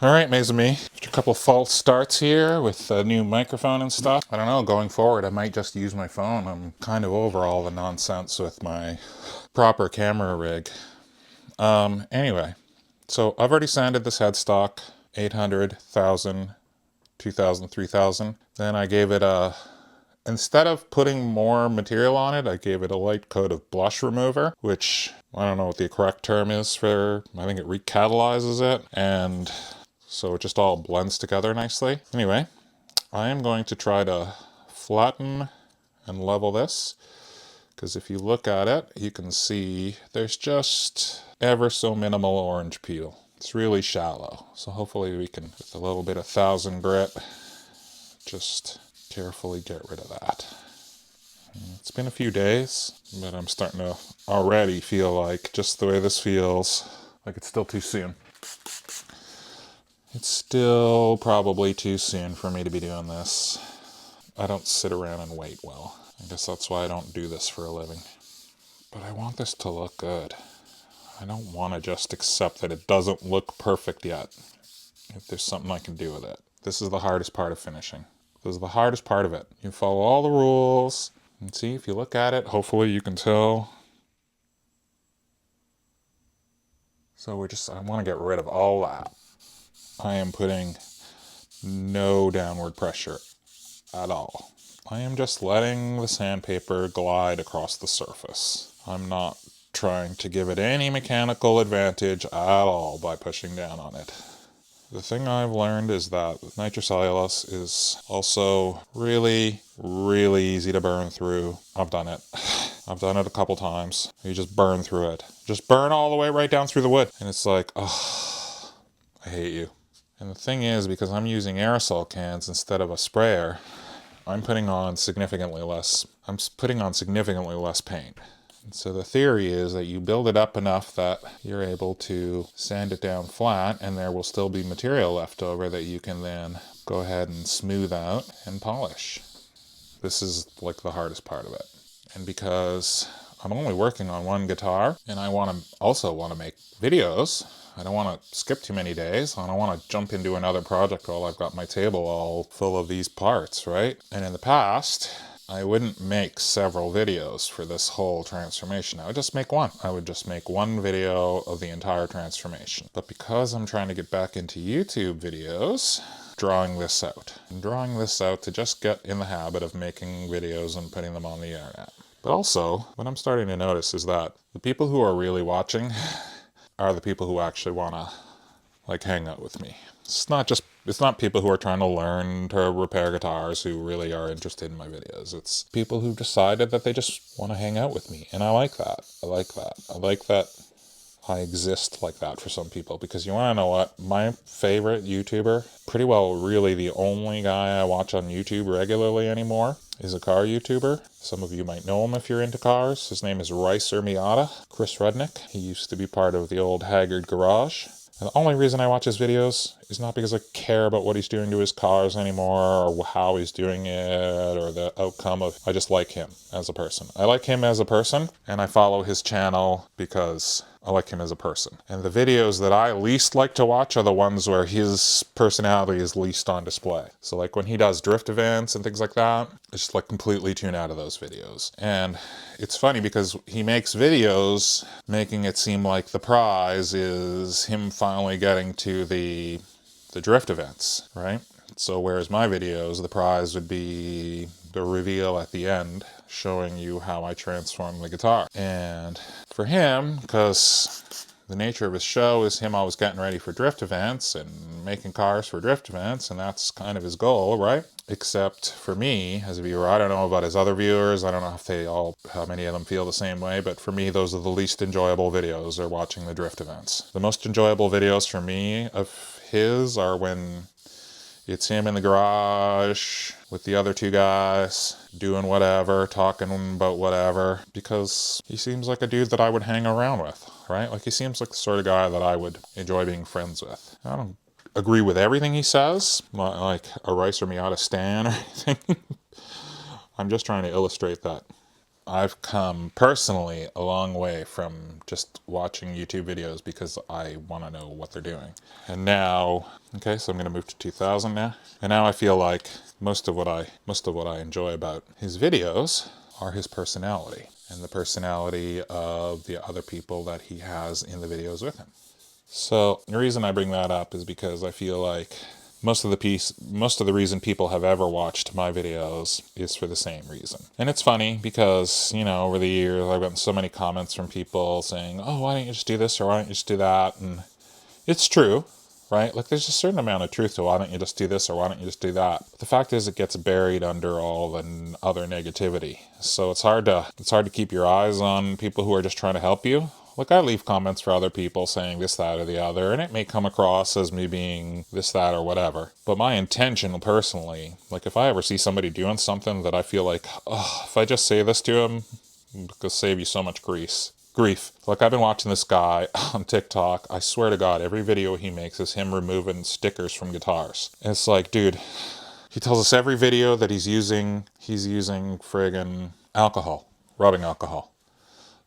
Alright, Maison-me. After a couple of false starts here with a new microphone and stuff. I don't know, going forward I might just use my phone. I'm kind of over all the nonsense with my proper camera rig. Anyway, so I've already sanded this headstock 800, 1000, 2000, 3000. Then I gave it a, instead of putting more material on it, I gave it a light coat of blush remover, which I don't know what the correct term is for, I think it recatalyzes it, and so it just all blends together nicely. Anyway, I am going to try to flatten and level this, because if you look at it, you can see there's just ever so minimal orange peel. It's really shallow, so hopefully we can, with a little bit of 1000 grit, just carefully get rid of that. It's been a few days, but I'm starting to already feel like, just the way this feels, like it's still too soon. It's still probably too soon for me to be doing this. I don't sit around and wait well. I guess that's why I don't do this for a living. But I want this to look good. I don't want to just accept that it doesn't look perfect yet. If there's something I can do with it. This is the hardest part of finishing. This is the hardest part of it. You follow all the rules. And see, if you look at it, hopefully you can tell. So I want to get rid of all that. I am putting no downward pressure at all. I am just letting the sandpaper glide across the surface. I'm not trying to give it any mechanical advantage at all by pushing down on it. The thing I've learned is that nitrocellulose is also really, really easy to burn through. I've done it. I've done it a couple times. You just burn through it. Just burn all the way right down through the wood. And it's like, oh, I hate you. And the thing is, because I'm using aerosol cans instead of a sprayer, I'm putting on significantly less paint. And so the theory is that you build it up enough that you're able to sand it down flat, and there will still be material left over that you can then go ahead and smooth out and polish. This is like the hardest part of it. And because I'm only working on one guitar, and I also want to make videos, I don't want to skip too many days. I don't want to jump into another project while I've got my table all full of these parts, right? And in the past, I wouldn't make several videos for this whole transformation. I would just make one. I would just make one video of the entire transformation. But because I'm trying to get back into YouTube videos, drawing this out. I'm drawing this out to just get in the habit of making videos and putting them on the internet. But also, what I'm starting to notice is that the people who are really watching are the people who actually want to like hang out with me. It's not people who are trying to learn to repair guitars who really are interested in my videos. It's people who decided that they just want to hang out with me. And I like that. I like that I exist like that for some people. Because you want to know what? My favorite YouTuber, pretty well really the only guy I watch on YouTube regularly anymore, is a car YouTuber. Some of you might know him if you're into cars. His name is Ricer Miata, Chris Rudnick. He used to be part of the old Haggard Garage. And the only reason I watch his videos is not because I care about what he's doing to his cars anymore, or how he's doing it, or the outcome of... I just like him as a person. I like him as a person, and I follow his channel because I like him as a person. And the videos that I least like to watch are the ones where his personality is least on display. So like when he does drift events and things like that, I just like completely tune out of those videos. And it's funny because he makes videos making it seem like the prize is him finally getting to the drift events, right? So whereas my videos, the prize would be the reveal at the end, showing you how I transform the guitar. And for him, because the nature of his show is him always getting ready for drift events and making cars for drift events, and that's kind of his goal, right? Except for me, as a viewer, I don't know about his other viewers, I don't know how many of them feel the same way, but for me, those are the least enjoyable videos, are watching the drift events. The most enjoyable videos for me of his are when it's him in the garage with the other two guys doing whatever, talking about whatever, because he seems like a dude that I would hang around with, right? Like he seems like the sort of guy that I would enjoy being friends with. I don't agree with everything he says, not like a Rice or Miata stan or anything. I'm just trying to illustrate that I've come personally a long way from just watching YouTube videos because I want to know what they're doing. And now, okay, so I'm going to move to 2000 now. And now I feel like most of what I enjoy about his videos are his personality and the personality of the other people that he has in the videos with him. So the reason I bring that up is because I feel like most of the reason people have ever watched my videos is for the same reason. And it's funny because, over the years I've gotten so many comments from people saying, oh, why don't you just do this or why don't you just do that? And it's true, right? Like there's a certain amount of truth to why don't you just do this or why don't you just do that. But the fact is it gets buried under all the other negativity. So it's hard to keep your eyes on people who are just trying to help you. Like I leave comments for other people saying this, that, or the other, and it may come across as me being this, that, or whatever. But my intention personally, like if I ever see somebody doing something that I feel like, oh, if I just say this to him, it could save you so much grief. Like I've been watching this guy on TikTok. I swear to God, every video he makes is him removing stickers from guitars. And it's like, dude, he tells us every video that he's using friggin' alcohol, rubbing alcohol.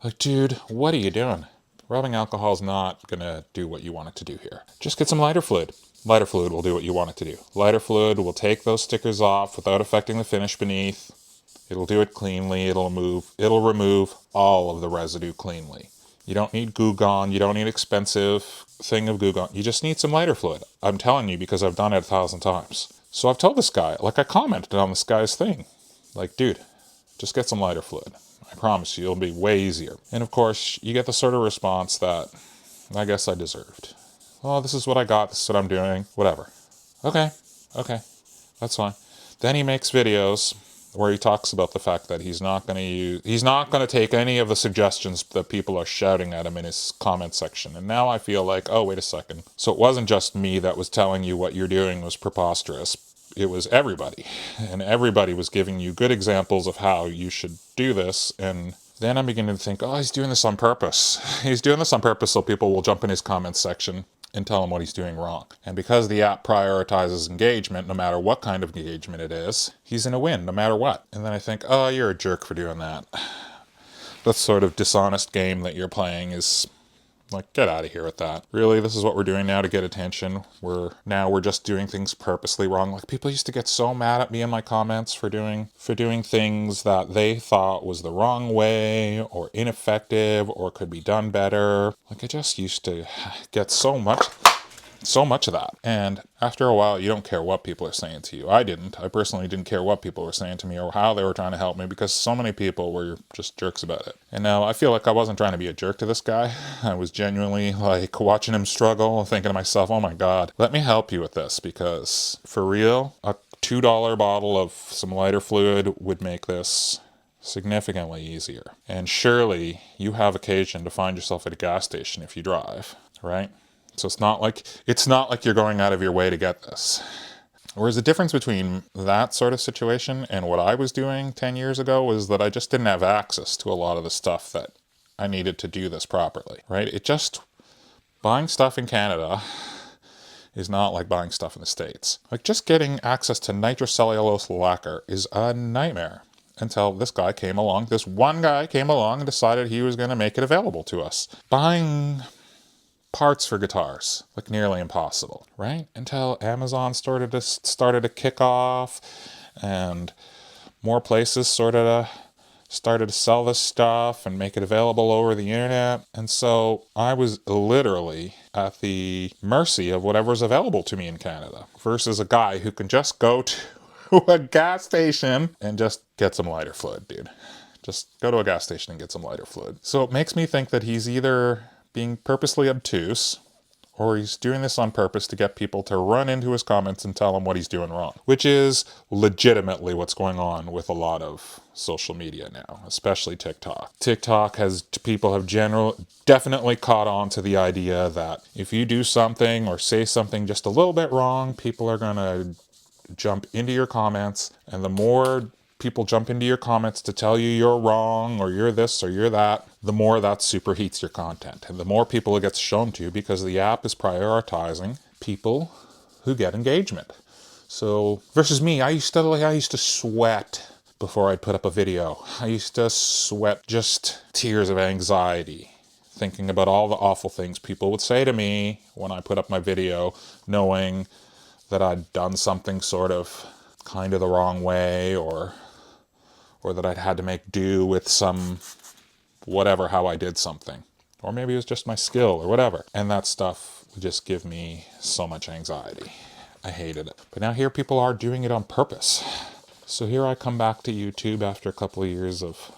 Like, dude, what are you doing? Rubbing alcohol's not gonna do what you want it to do here. Just get some lighter fluid. Lighter fluid will do what you want it to do. Lighter fluid will take those stickers off without affecting the finish beneath. It'll do it cleanly. It'll remove all of the residue cleanly. You don't need Goo Gone. You don't need expensive thing of Goo Gone. You just need some lighter fluid. I'm telling you because I've done it 1,000 times. So I've told this guy, like I commented on this guy's thing. Like, dude, just get some lighter fluid. I promise you, it'll be way easier. And of course, you get the sort of response that I guess I deserved. Oh, this is what I got. This is what I'm doing. Whatever. Okay. That's fine. Then he makes videos where he talks about the fact that he's not going to take any of the suggestions that people are shouting at him in his comment section. And now I feel like, oh, wait a second. So it wasn't just me that was telling you what you're doing was preposterous. It was everybody. And everybody was giving you good examples of how you should do this. And then I'm beginning to think, oh, he's doing this on purpose. He's doing this on purpose so people will jump in his comments section and tell him what he's doing wrong. And because the app prioritizes engagement, no matter what kind of engagement it is, he's in a win, no matter what. And then I think, oh, you're a jerk for doing that. That sort of dishonest game that you're playing is like, get out of here with that. Really, this is what we're doing now to get attention. We're just doing things purposely wrong. Like people used to get so mad at me in my comments for doing things that they thought was the wrong way or ineffective or could be done better. Like I just used to get so much of that. And after a while, you don't care what people are saying to you. I didn't. I personally didn't care what people were saying to me or how they were trying to help me because so many people were just jerks about it. And now I feel like I wasn't trying to be a jerk to this guy. I was genuinely like watching him struggle, thinking to myself, oh my God, let me help you with this because for real, a $2 bottle of some lighter fluid would make this significantly easier. And surely you have occasion to find yourself at a gas station if you drive, right? So it's not like you're going out of your way to get this. Whereas the difference between that sort of situation and what I was doing 10 years ago was that I just didn't have access to a lot of the stuff that I needed to do this properly, right? Buying stuff in Canada is not like buying stuff in the States. Like just getting access to nitrocellulose lacquer is a nightmare. Until this one guy came along and decided he was going to make it available to us. Buying parts for guitars, like nearly impossible, right? Until Amazon started to kick off and more places started to sell this stuff and make it available over the internet. And so I was literally at the mercy of whatever's available to me in Canada versus a guy who can just go to a gas station and just get some lighter fluid, dude. Just go to a gas station and get some lighter fluid. So it makes me think that he's either being purposely obtuse, or he's doing this on purpose to get people to run into his comments and tell him what he's doing wrong, which is legitimately what's going on with a lot of social media now, especially TikTok. People have definitely caught on to the idea that if you do something or say something just a little bit wrong, people are going to jump into your comments, and the more people jump into your comments to tell you you're wrong or you're this or you're that, the more that superheats your content and the more people it gets shown to because the app is prioritizing people who get engagement. So versus me, I used to sweat before I'd put up a video. I used to sweat just tears of anxiety thinking about all the awful things people would say to me when I put up my video, knowing that I'd done something sort of kind of the wrong way, or that I'd had to make do with some whatever, how I did something. Or maybe it was just my skill or whatever. And that stuff would just give me so much anxiety. I hated it. But now here people are doing it on purpose. So here I come back to YouTube after a couple of years of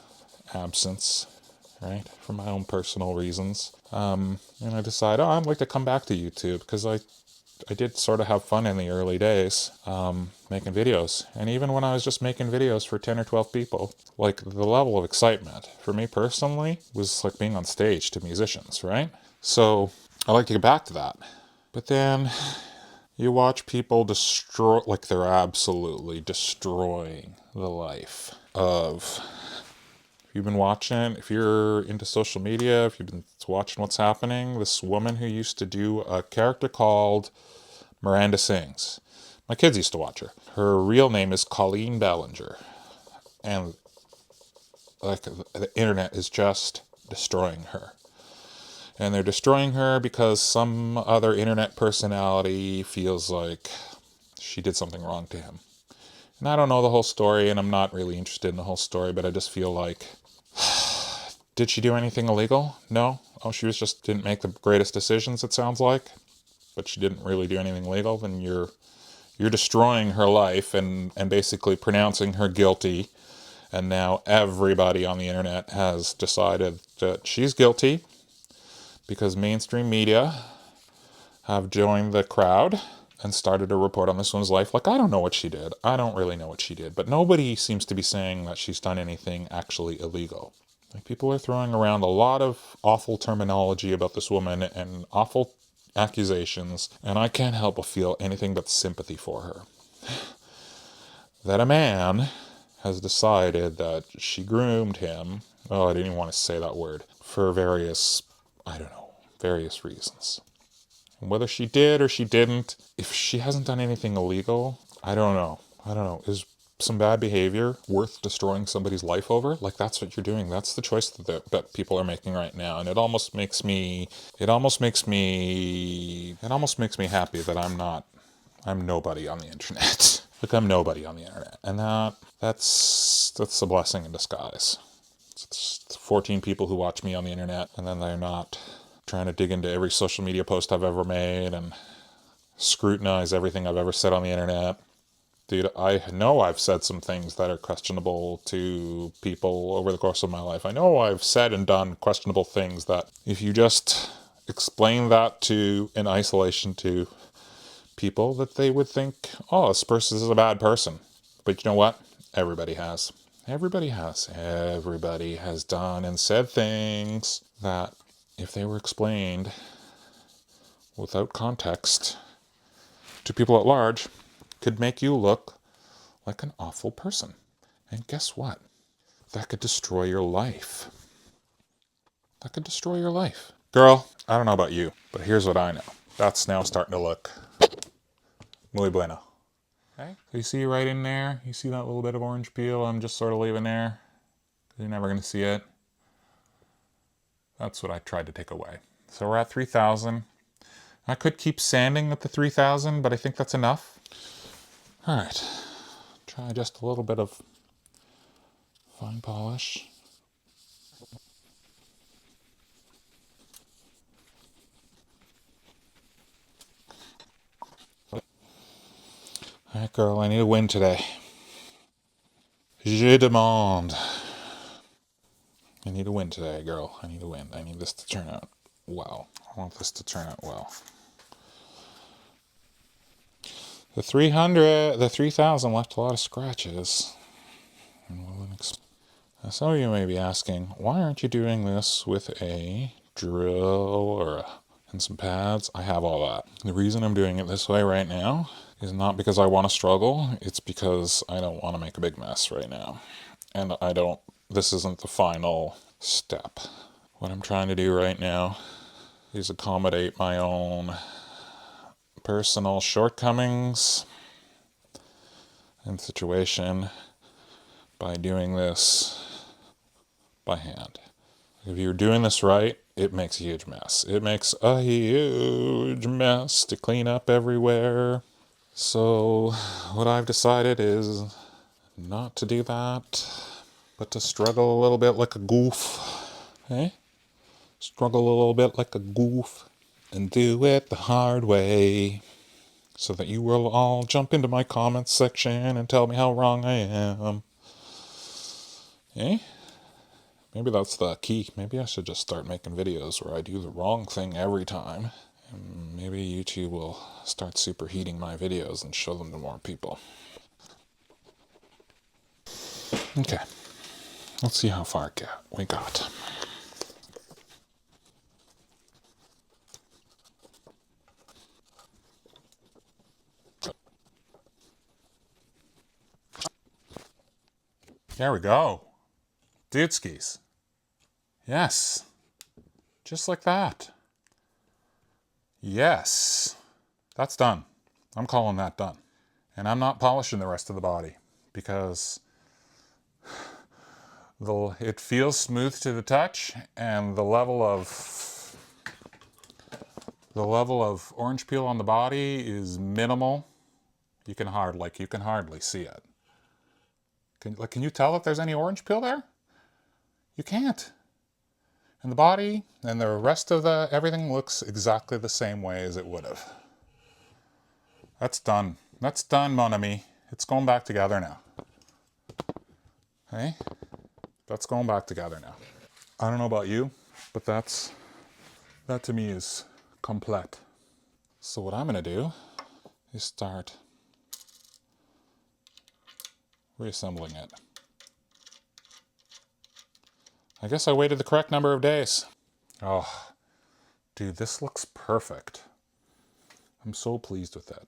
absence, right? For my own personal reasons. And I decide, I'd like to come back to YouTube because I did sort of have fun in the early days making videos. And even when I was just making videos for 10 or 12 people, like the level of excitement for me personally was like being on stage to musicians, right? So I like to get back to that. But then you watch people destroy, like they're absolutely destroying the life of... If you've been watching, if you're into social media, if you've been watching what's happening, this woman who used to do a character called Miranda Sings. My kids used to watch her. Her real name is Colleen Ballinger. And like the internet is just destroying her. And they're destroying her because some other internet personality feels like she did something wrong to him. And I don't know the whole story, and I'm not really interested in the whole story, but I just feel like, did she do anything illegal? No. Oh, she just didn't make the greatest decisions, it sounds like. But she didn't really do anything legal. Then you're destroying her life and basically pronouncing her guilty. And now everybody on the internet has decided that she's guilty because mainstream media have joined the crowd and started to report on this one's life. Like, I don't know what she did. I don't really know what she did. But nobody seems to be saying that she's done anything actually illegal. Like, people are throwing around a lot of awful terminology about this woman and awful accusations, and I can't help but feel anything but sympathy for her. That a man has decided that she groomed him, oh, I didn't even want to say that word, for various reasons. Whether she did or she didn't, if she hasn't done anything illegal, I don't know. Is some bad behavior worth destroying somebody's life over? Like, that's what you're doing. That's the choice that people are making right now. And it almost makes me happy that I'm nobody on the internet. Like, I'm nobody on the internet. And that's a blessing in disguise. It's 14 people who watch me on the internet, and then they're not trying to dig into every social media post I've ever made and scrutinize everything I've ever said on the internet. Dude, I know I've said some things that are questionable to people over the course of my life. I know I've said and done questionable things that if you just explain that in isolation to people, that they would think, oh, this person is a bad person. But you know what? Everybody has. Everybody has done and said things that, if they were explained without context to people at large, could make you look like an awful person. And guess what? That could destroy your life. Girl, I don't know about you, but here's what I know. That's now starting to look muy bueno. Okay? So you see right in there? You see that little bit of orange peel I'm just sort of leaving there? You're never going to see it. That's what I tried to take away. So we're at 3,000. I could keep sanding at the 3,000, but I think that's enough. All right. Try just a little bit of fine polish. All right, girl, I need a win today. Je demande. I need a win today, girl. I need a win. I need this to turn out well. I want this to turn out well. The 3,000 left a lot of scratches. Some of you may be asking, why aren't you doing this with a drill and some pads? I have all that. The reason I'm doing it this way right now is not because I want to struggle. It's because I don't want to make a big mess right now. And this isn't the final step. What I'm trying to do right now is accommodate my own personal shortcomings and situation by doing this by hand. If you're doing this right, it makes a huge mess. It makes a huge mess to clean up everywhere. So what I've decided is not to do that, but to struggle a little bit like a goof. Okay? Struggle a little bit like a goof and do it the hard way, so that you will all jump into my comments section and tell me how wrong I am. Okay? Maybe that's the key. Maybe I should just start making videos where I do the wrong thing every time. And maybe YouTube will start superheating my videos and show them to more people. Okay. Let's see how far we got. There we go. Dude skis. Yes. Just like that. Yes. That's done. I'm calling that done. And I'm not polishing the rest of the body because it feels smooth to the touch, and the level of orange peel on the body is minimal. You can hardly see it. Can you tell if there's any orange peel there? You can't. And the body and the rest of everything looks exactly the same way as it would have. That's done. That's done, mon ami. It's going back together now. Hey? That's going back together now. I don't know about you, but that to me is complete. So what I'm going to do is start reassembling it. I guess I waited the correct number of days. Oh, dude, this looks perfect. I'm so pleased with it.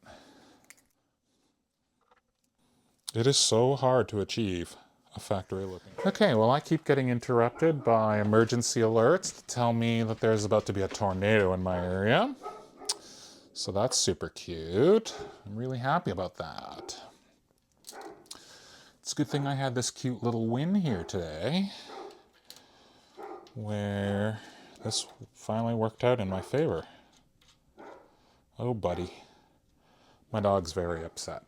It is so hard to achieve a factory looking. Okay, well, I keep getting interrupted by emergency alerts to tell me that there's about to be a tornado in my area. So that's super cute. I'm really happy about that. It's a good thing I had this cute little win here today, where this finally worked out in my favor. Oh, buddy. My dog's very upset.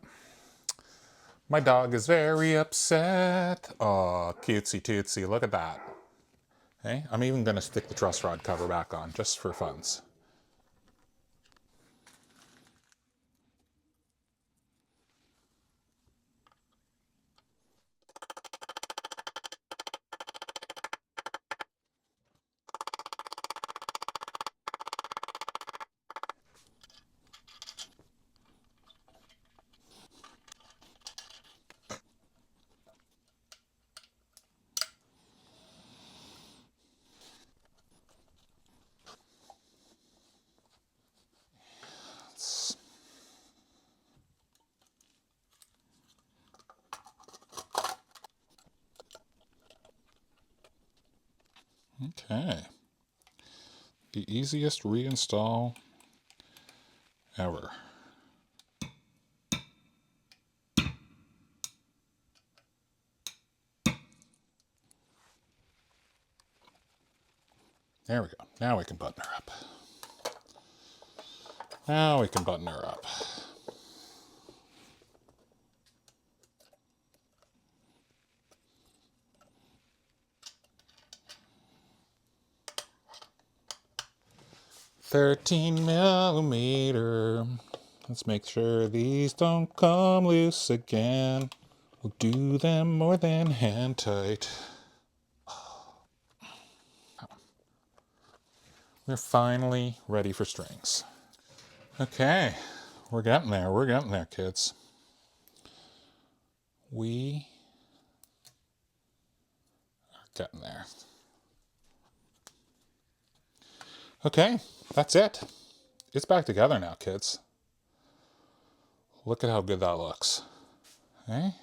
My dog is very upset. Oh, cutesy tootsy, look at that. Hey, I'm even going to stick the truss rod cover back on, just for funs. Okay. The easiest reinstall ever. There we go. Now we can button her up. Now we can button her up. $13mm. Let's make sure these don't come loose again. We'll do them more than hand tight. We're finally ready for strings. Okay, we're getting there. We're getting there, kids. We are getting there. Okay, that's it. It's back together now, kids. Look at how good that looks. Okay?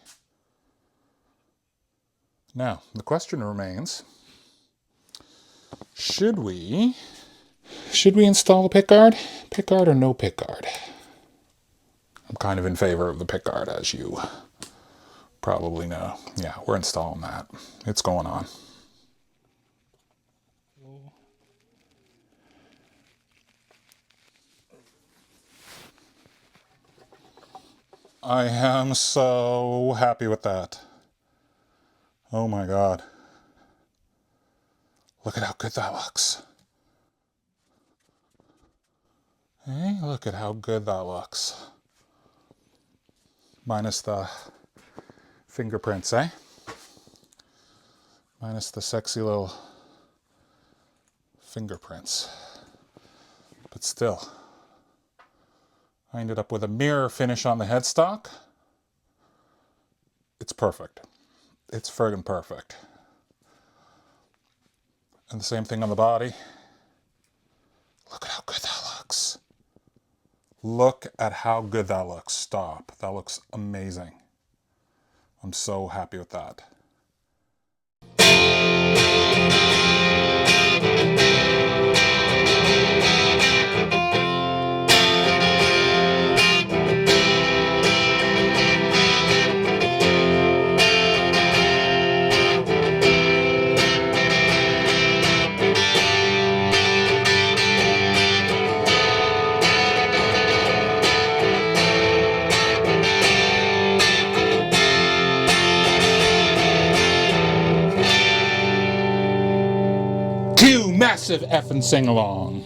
Now, the question remains, should we install the pickguard? Pickguard or no pickguard? I'm kind of in favor of the pickguard, as you Probably no. Yeah, we're installing that. It's going on. I am so happy with that. Oh my God. Look at how good that looks. Hey, look at how good that looks. Minus the fingerprints, eh? Minus the sexy little fingerprints. But still, I ended up with a mirror finish on the headstock. It's perfect. It's friggin' perfect. And the same thing on the body. Look at how good that looks. Look at how good that looks. Stop. That looks amazing. I'm so happy with that. Cue massive effing sing-along.